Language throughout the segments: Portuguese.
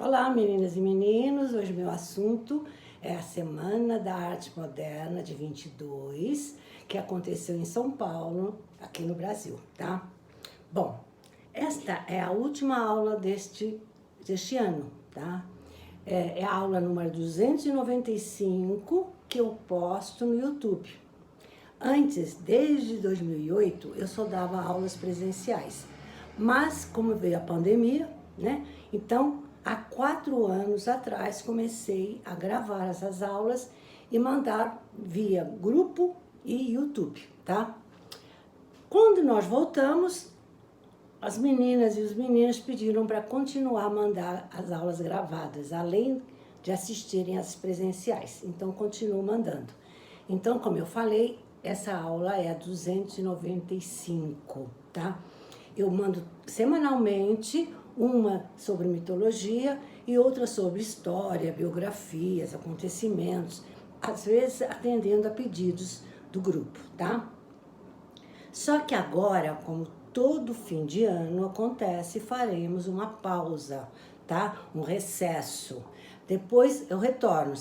Olá, meninas e meninos. Hoje meu assunto é a Semana da Arte Moderna de 22, que aconteceu em São Paulo, aqui no Brasil, tá? Bom, esta é a última aula deste ano, tá? É a aula número 295 que eu posto no YouTube. Antes, desde 2008, eu só dava aulas presenciais. Mas, como veio a pandemia, né? Então, há 4 anos atrás, comecei a gravar essas aulas e mandar via grupo e YouTube, tá? Quando nós voltamos, as meninas e os meninos pediram para continuar a mandar as aulas gravadas, além de assistirem às presenciais. Então, continuo mandando. Então, como eu falei, essa aula é a 295, tá? Eu mando semanalmente, uma sobre mitologia e outra sobre história, biografias, acontecimentos, às vezes atendendo a pedidos do grupo, tá? Só que agora, como todo fim de ano acontece, faremos uma pausa, tá? Um recesso. Depois eu retorno,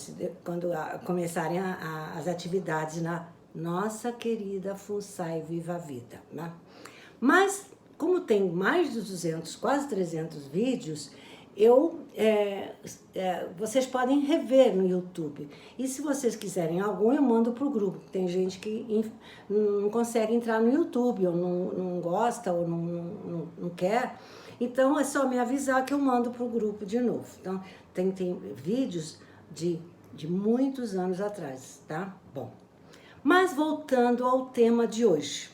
quando começarem as atividades na nossa querida FUNSAI Viva a Vida, né? Mas, como tem mais de 200, quase 300 vídeos, vocês podem rever no YouTube. E se vocês quiserem algum, eu mando pro grupo. Tem gente que não consegue entrar no YouTube, ou não gosta, ou não quer. Então, é só me avisar que eu mando pro grupo de novo. Então, tem vídeos de muitos anos atrás, tá? Bom, mas voltando ao tema de hoje.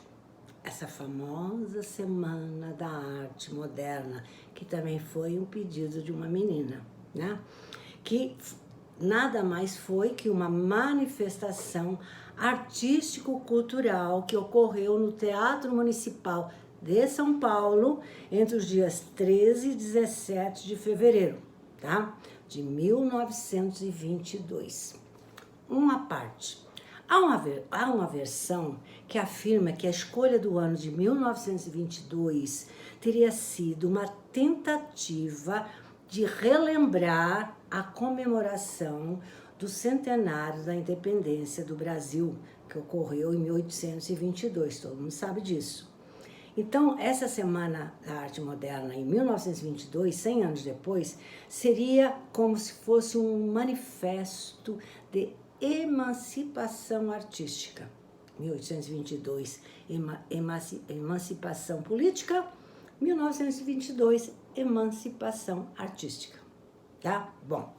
Essa famosa Semana da Arte Moderna, que também foi um pedido de uma menina, né? Que nada mais foi que uma manifestação artístico-cultural que ocorreu no Teatro Municipal de São Paulo entre os dias 13 e 17 de fevereiro, tá? De 1922. Uma parte. Há uma versão que afirma que a escolha do ano de 1922 teria sido uma tentativa de relembrar a comemoração do centenário da independência do Brasil, que ocorreu em 1822, todo mundo sabe disso. Então, essa Semana da Arte Moderna, em 1922, 100 anos depois, seria como se fosse um manifesto de emancipação artística. 1822, emancipação política. 1922, emancipação artística. Tá? Bom,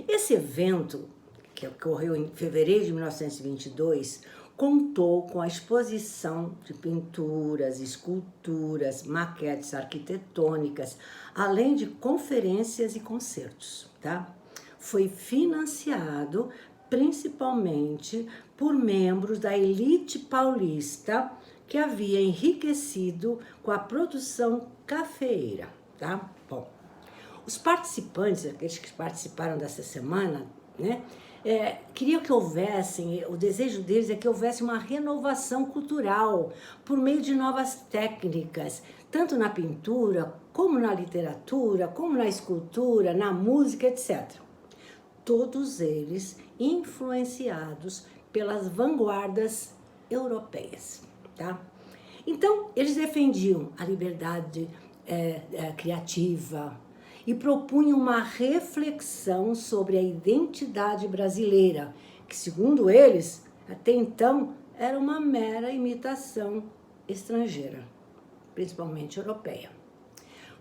esse evento, que ocorreu em fevereiro de 1922, contou com a exposição de pinturas, esculturas, maquetes arquitetônicas, além de conferências e concertos, tá? Foi financiado principalmente por membros da elite paulista que havia enriquecido com a produção cafeeira, tá? Bom, os participantes, aqueles que participaram dessa semana, né, queriam que houvesse, o desejo deles é que houvesse uma renovação cultural por meio de novas técnicas, tanto na pintura, como na literatura, como na escultura, na música, etc. Todos eles influenciados pelas vanguardas europeias, tá? Então, eles defendiam a liberdade criativa e propunham uma reflexão sobre a identidade brasileira, que, segundo eles, até então, era uma mera imitação estrangeira, principalmente europeia.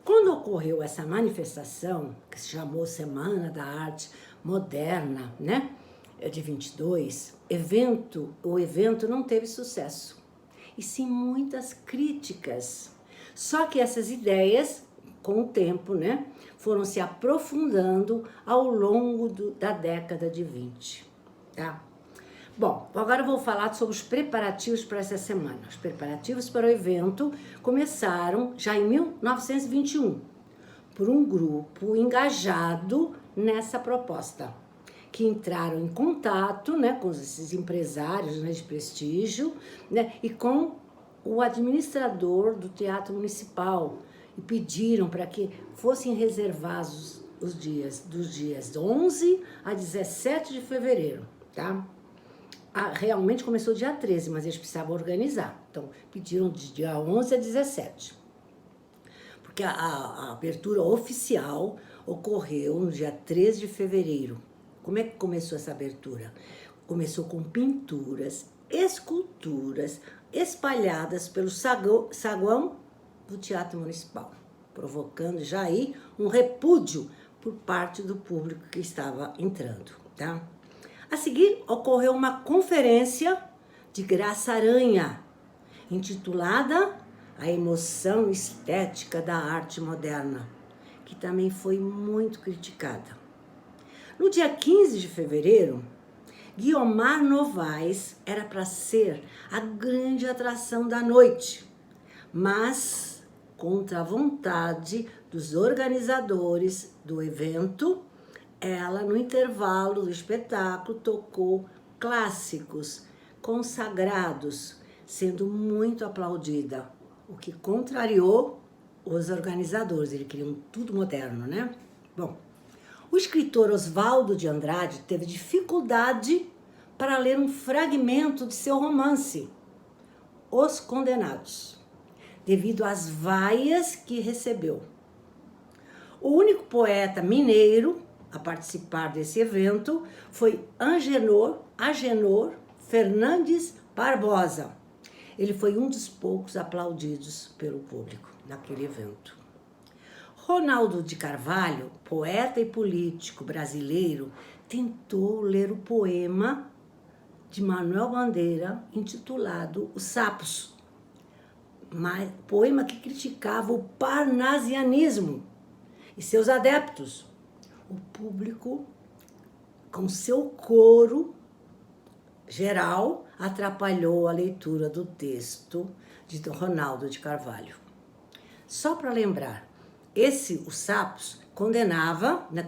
Quando ocorreu essa manifestação, que se chamou Semana da Arte Moderna, né, de 22, o evento não teve sucesso, e sim muitas críticas. Só que essas ideias, com o tempo, né, foram se aprofundando ao longo da década de 20, tá? Bom, agora eu vou falar sobre os preparativos para essa semana. Os preparativos para o evento começaram já em 1921, por um grupo engajado nessa proposta, que entraram em contato, né, com esses empresários, né, de prestígio, né, e com o administrador do Teatro Municipal, e pediram para que fossem reservados dos dias 11 a 17 de fevereiro, tá? Realmente começou dia 13, mas eles precisavam organizar. Então, pediram de dia 11 a 17. Porque a abertura oficial ocorreu no dia 13 de fevereiro. Como é que começou essa abertura? Começou com pinturas, esculturas espalhadas pelo saguão do Teatro Municipal, provocando já aí um repúdio por parte do público que estava entrando, tá? A seguir, ocorreu uma conferência de Graça Aranha, intitulada A Emoção Estética da Arte Moderna, que também foi muito criticada. No dia 15 de fevereiro, Guiomar Novaes era para ser a grande atração da noite, mas, contra a vontade dos organizadores do evento, ela, no intervalo do espetáculo, tocou clássicos consagrados, sendo muito aplaudida, o que contrariou os organizadores. Eles queriam tudo moderno, né? Bom, o escritor Oswaldo de Andrade teve dificuldade para ler um fragmento de seu romance, Os Condenados, devido às vaias que recebeu. O único poeta mineiro a participar desse evento foi Agenor Fernandes Barbosa. Ele foi um dos poucos aplaudidos pelo público naquele evento. Ronaldo de Carvalho, poeta e político brasileiro, tentou ler o poema de Manuel Bandeira intitulado Os Sapos, poema que criticava o parnasianismo e seus adeptos. O público, com seu coro geral, atrapalhou a leitura do texto de Ronaldo de Carvalho. Só para lembrar, Os Sapos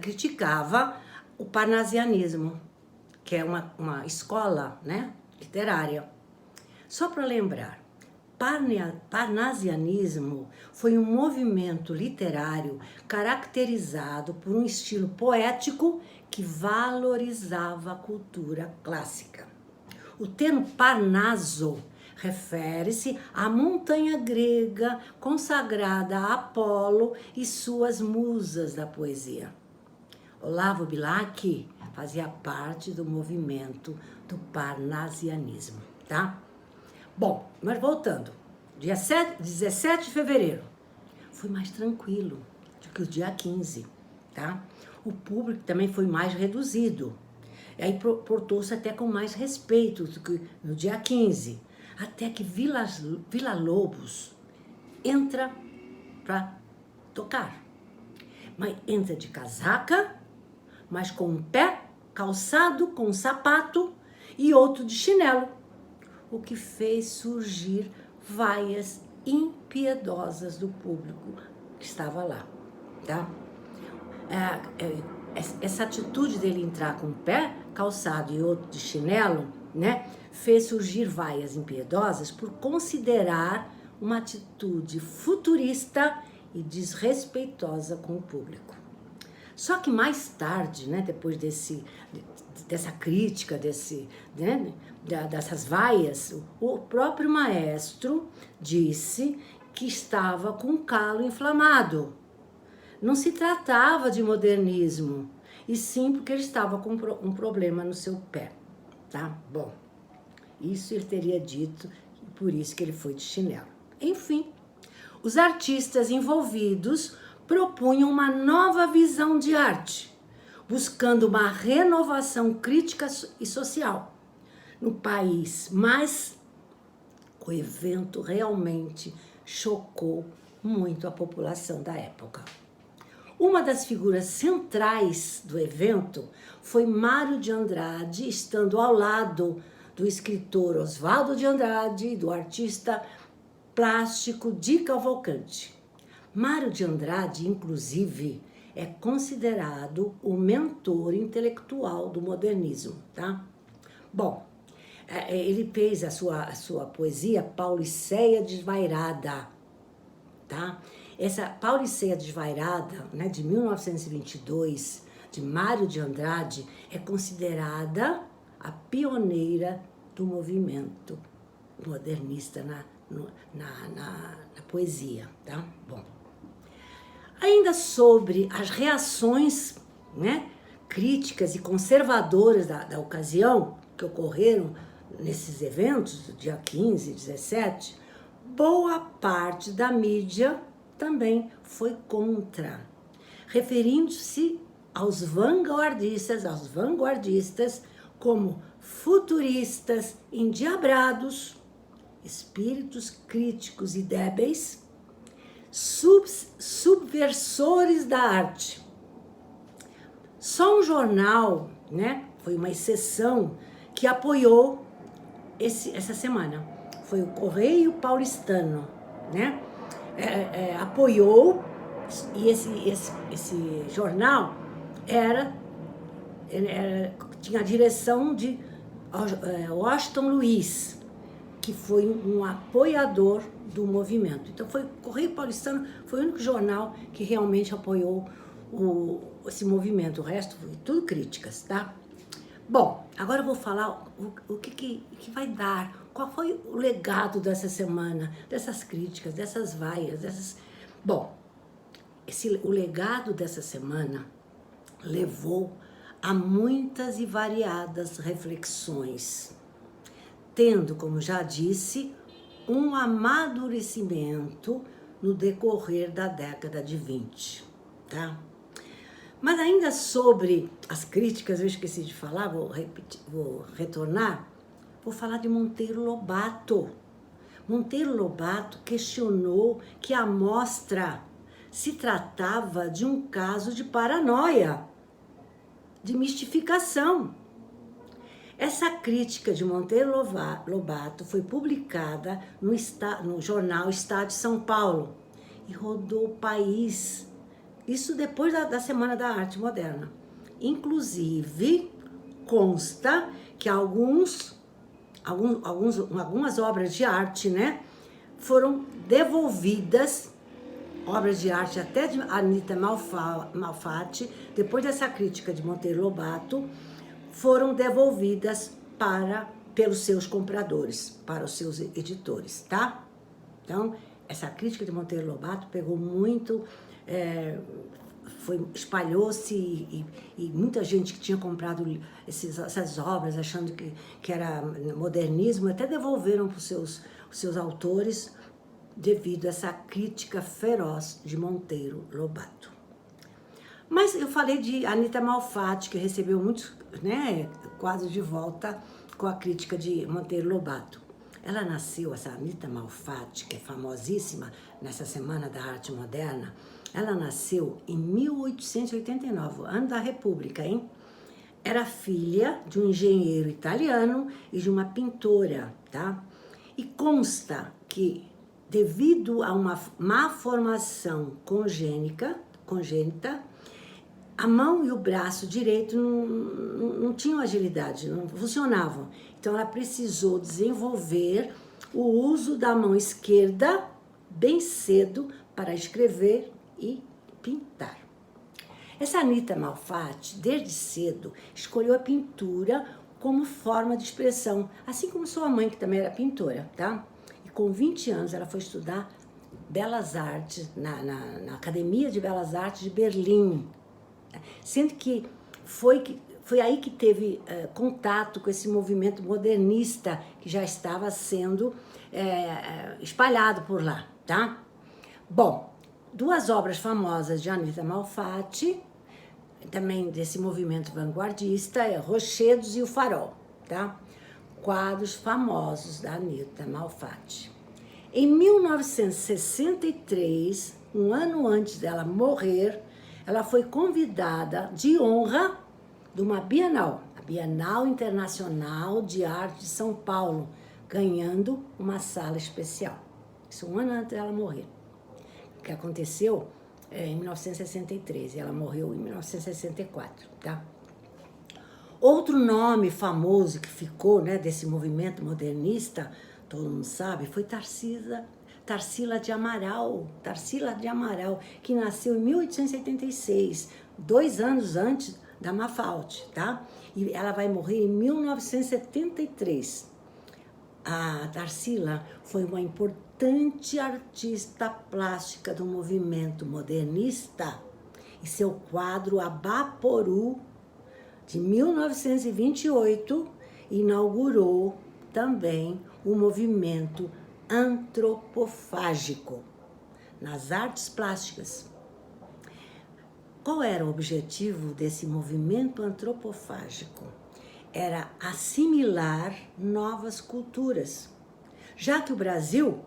criticava o parnasianismo, que é uma escola, né, literária. Só para lembrar, parnasianismo foi um movimento literário caracterizado por um estilo poético que valorizava a cultura clássica. O termo Parnaso refere-se à montanha grega consagrada a Apolo e suas musas da poesia. Olavo Bilac fazia parte do movimento do parnasianismo, tá? Bom, mas voltando, dia 17 de fevereiro foi mais tranquilo do que o dia 15, tá? O público também foi mais reduzido. E aí portou-se até com mais respeito do que no dia 15, até que Vila Lobos entra para tocar. Mas entra de casaca, mas com um pé calçado com um sapato e outro de chinelo, o que fez surgir vaias impiedosas do público que estava lá, tá? Essa atitude dele entrar com um pé calçado e outro de chinelo, né, fez surgir vaias impiedosas por considerar uma atitude futurista e desrespeitosa com o público. Só que mais tarde, né, depois dessa crítica, dessas vaias, o próprio maestro disse que estava com um calo inflamado. Não se tratava de modernismo, e sim porque ele estava com um problema no seu pé, tá? Bom, isso ele teria dito, e por isso que ele foi de chinelo. Enfim, os artistas envolvidos propunham uma nova visão de arte, buscando uma renovação crítica e social no país, mas o evento realmente chocou muito a população da época. Uma das figuras centrais do evento foi Mário de Andrade, estando ao lado do escritor Oswaldo de Andrade e do artista plástico Di Cavalcanti. Mário de Andrade, inclusive, é considerado o mentor intelectual do modernismo, tá? Bom, ele fez a sua poesia Pauliceia Desvairada, tá? Essa Pauliceia Desvairada, né, de 1922, de Mário de Andrade, é considerada a pioneira do movimento modernista na poesia, tá? Bom, ainda sobre as reações, né, críticas e conservadoras da ocasião, que ocorreram nesses eventos, do dia 15, 17, boa parte da mídia também foi contra, referindo-se aos vanguardistas como futuristas endiabrados, espíritos críticos e débeis, subversores da arte. Só um jornal, né, foi uma exceção, que apoiou essa semana. Foi o Correio Paulistano, né? Apoiou, e esse jornal tinha a direção de Washington Luiz, que foi um apoiador do movimento. Então, o Correio Paulistano foi o único jornal que realmente apoiou esse movimento. O resto foi tudo críticas, tá? Bom, agora eu vou falar o que vai dar, qual foi o legado dessa semana, dessas críticas, dessas vaias, Bom, o legado dessa semana levou a muitas e variadas reflexões, tendo, como já disse, um amadurecimento no decorrer da década de 20, tá? Mas ainda sobre as críticas, eu esqueci de falar, vou retornar, vou falar de Monteiro Lobato. Monteiro Lobato questionou que a mostra se tratava de um caso de paranoia, de mistificação. Essa crítica de Monteiro Lobato foi publicada no jornal Estado de São Paulo e rodou o país. Isso depois da Semana da Arte Moderna. Inclusive, consta que algumas obras de arte, né, foram devolvidas, obras de arte até de Anita Malfatti, depois dessa crítica de Monteiro Lobato, foram devolvidas pelos seus compradores, para os seus editores, tá? Então, essa crítica de Monteiro Lobato pegou muito, espalhou-se e muita gente que tinha comprado essas obras achando que era modernismo, até devolveram para os seus autores devido a essa crítica feroz de Monteiro Lobato. Mas eu falei de Anita Malfatti, que recebeu muitos, né, quadros de volta com a crítica de Monteiro Lobato. Ela nasceu, essa Anita Malfatti, que é famosíssima nessa Semana da Arte Moderna, ela nasceu em 1889, ano da República, hein? Era filha de um engenheiro italiano e de uma pintora, tá? E consta que, devido a uma má formação congênita, a mão e o braço direito não tinham agilidade, não funcionavam. Então, ela precisou desenvolver o uso da mão esquerda bem cedo para escrever e pintar. Essa Anita Malfatti, desde cedo, escolheu a pintura como forma de expressão, assim como sua mãe, que também era pintora, tá? E com 20 anos, ela foi estudar Belas Artes, na Academia de Belas Artes de Berlim, sendo que foi aí que teve contato com esse movimento modernista que já estava sendo espalhado por lá, tá? Bom, duas obras famosas de Anita Malfatti, também desse movimento vanguardista, Rochedos e o Farol, tá? Quadros famosos da Anita Malfatti. Em 1963, um ano antes dela morrer, ela foi convidada de honra de uma Bienal, a Bienal Internacional de Arte de São Paulo, ganhando uma sala especial. Isso um ano antes dela morrer, que aconteceu em 1963, ela morreu em 1964, tá? Outro nome famoso que ficou, né, desse movimento modernista, todo mundo sabe, foi Tarsila Tarsila de Amaral, que nasceu em 1886, 2 anos antes da Mafalda, tá? E ela vai morrer em 1973. A Tarsila foi uma importante artista plástica do movimento modernista e seu quadro Abaporu, de 1928, inaugurou também o movimento antropofágico nas artes plásticas. Qual era o objetivo desse movimento antropofágico? Era assimilar novas culturas, já que o Brasil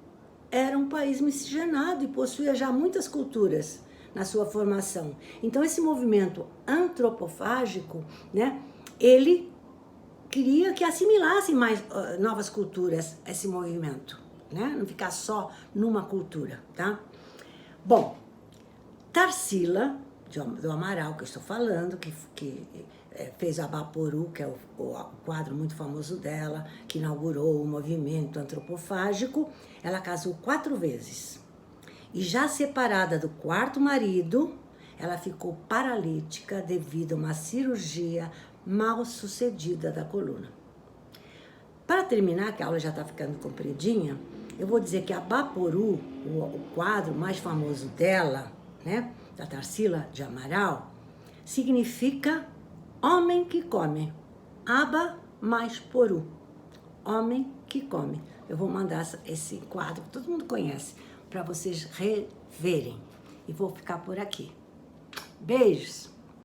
era um país miscigenado e possuía já muitas culturas na sua formação. Então, esse movimento antropofágico, né, ele queria que assimilassem mais novas culturas esse movimento, né? Não ficar só numa cultura, tá? Bom, Tarsila do Amaral, que eu estou falando, que fez a Abaporu, que é o quadro muito famoso dela, que inaugurou o movimento antropofágico. Ela casou 4 vezes. E já separada do 4º marido, ela ficou paralítica devido a uma cirurgia mal sucedida da coluna. Para terminar, que a aula já está ficando compridinha, eu vou dizer que a Abaporu, o quadro mais famoso dela, né, da Tarsila de Amaral, significa homem que come. Aba mais poru, homem que come. Eu vou mandar esse quadro, que todo mundo conhece, para vocês reverem. E vou ficar por aqui. Beijos!